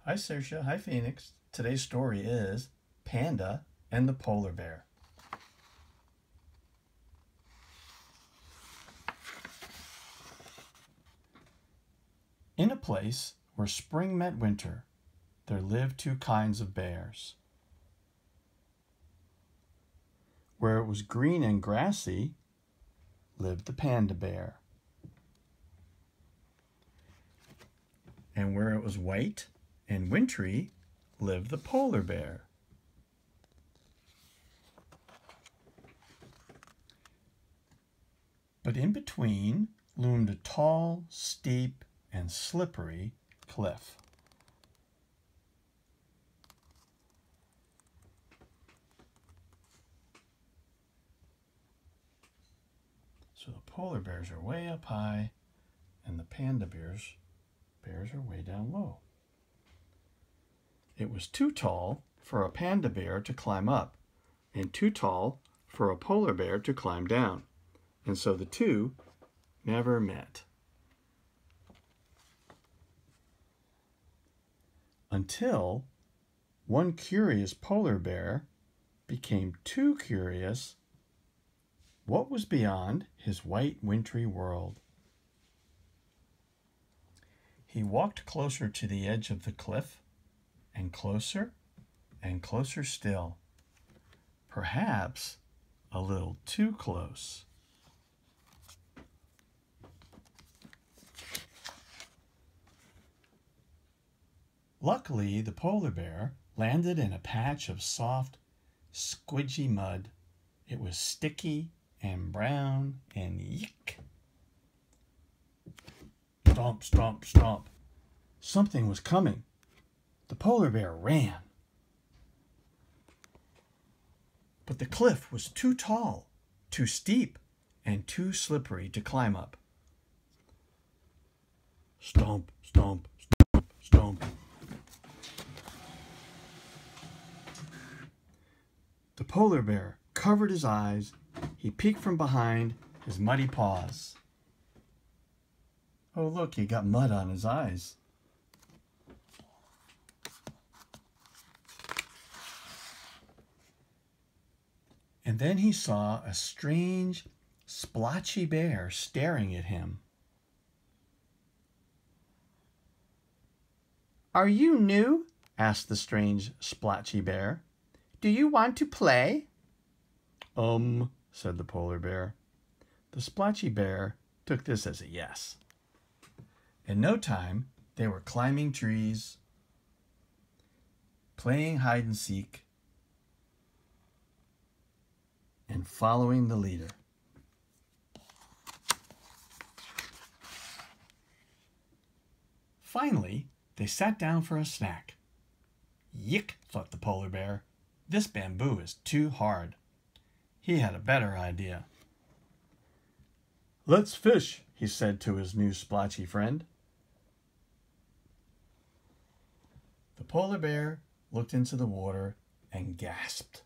Hi Saoirse, hi Phoenix. Today's story is Panda and the Polar Bear. In a place where spring met winter, there lived two kinds of bears. Where it was green and grassy, lived the panda bear. And where it was white and wintry, lived the polar bear. But in between loomed a tall, steep, and slippery cliff. So the polar bears are way up high, and the panda bears are way down low. It was too tall for a panda bear to climb up, and too tall for a polar bear to climb down, and so the two never met. Until one curious polar bear became too curious what was beyond his white wintry world. He walked closer to the edge of the cliff, and closer still. Perhaps a little too close. Luckily, the polar bear landed in a patch of soft, squidgy mud. It was sticky and brown and yuck. Stomp, stomp, stomp. Something was coming. The polar bear ran. But the cliff was too tall, too steep, and too slippery to climb up. Stomp, stomp, stomp, stomp. The polar bear covered his eyes. He peeked from behind his muddy paws. Oh, look, he got mud on his eyes. And then he saw a strange, splotchy bear staring at him. "Are you new?" asked the strange, splotchy bear. "Do you want to play?" Said the polar bear. The splotchy bear took this as a yes. In no time, they were climbing trees, playing hide and seek, and following the leader. Finally, they sat down for a snack. Yick, thought the polar bear. This bamboo is too hard. He had a better idea. "Let's fish," he said to his new splotchy friend. The polar bear looked into the water and gasped.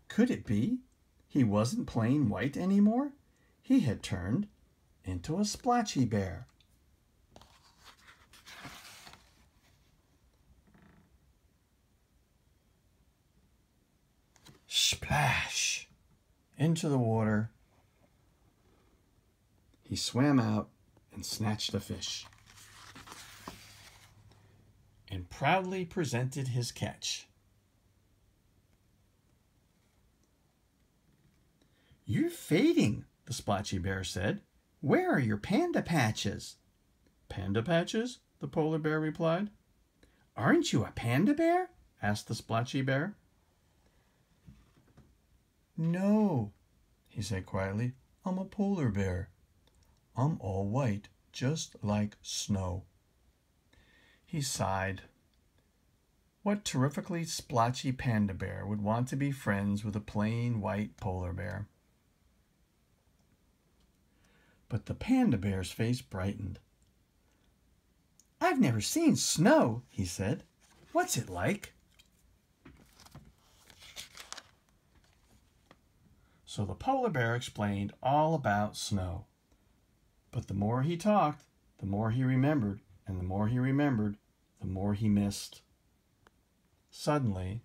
Could it be he wasn't plain white anymore? He had turned into a splotchy bear. Splash! Into the water. He swam out and snatched a fish, and proudly presented his catch. "You're fading," the splotchy bear said. "Where are your panda patches?" "Panda patches?" the polar bear replied. "Aren't you a panda bear?" asked the splotchy bear. "No," he said quietly. "I'm a polar bear. I'm all white, just like snow." He sighed. What terrifically splotchy panda bear would want to be friends with a plain white polar bear? But the panda bear's face brightened. "I've never seen snow," he said. "What's it like?" So the polar bear explained all about snow. But the more he talked, The more he remembered, and the more he remembered, the more he missed. Suddenly,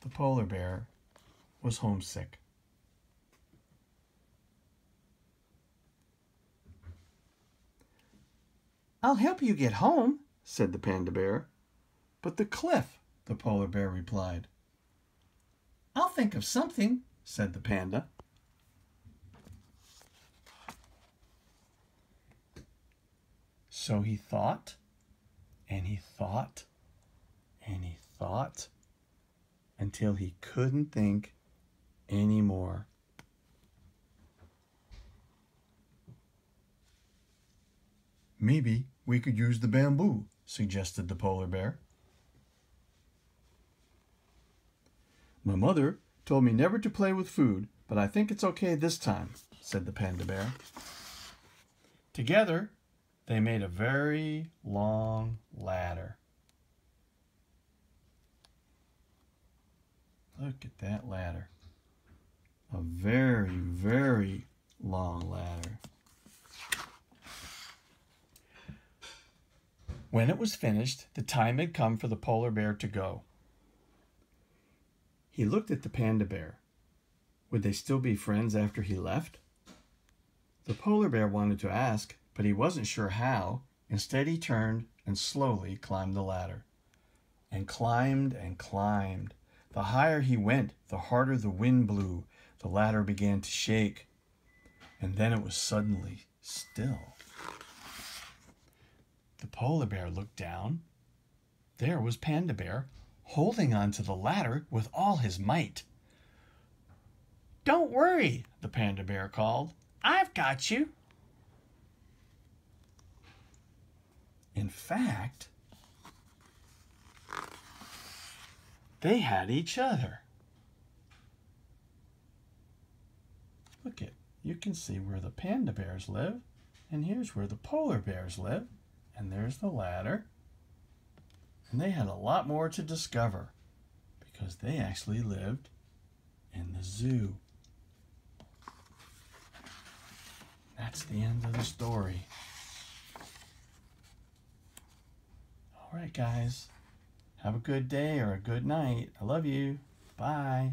the polar bear was homesick. "I'll help you get home," said the panda bear. "But the cliff," the polar bear replied. "I'll think of something," said the panda. So he thought, and he thought, and he thought, until he couldn't think anymore. "Maybe we could use the bamboo," suggested the polar bear. "My mother told me never to play with food, but I think it's okay this time," said the panda bear. Together, they made a very long ladder. Look at that ladder. A very, very long ladder. When it was finished, the time had come for the polar bear to go. He looked at the panda bear. Would they still be friends after he left? The polar bear wanted to ask, but he wasn't sure how. Instead, he turned and slowly climbed the ladder. And climbed and climbed. The higher he went, the harder the wind blew. The ladder began to shake. And then it was suddenly still. The polar bear looked down. There was Panda Bear, holding onto the ladder with all his might. "Don't worry," the panda bear called. "I've got you." In fact, they had each other. Look it, you can see where the panda bears live, and here's where the polar bears live, and there's the ladder. And they had a lot more to discover because they actually lived in the zoo. That's the end of the story. All right, guys. Have a good day or a good night. I love you. Bye.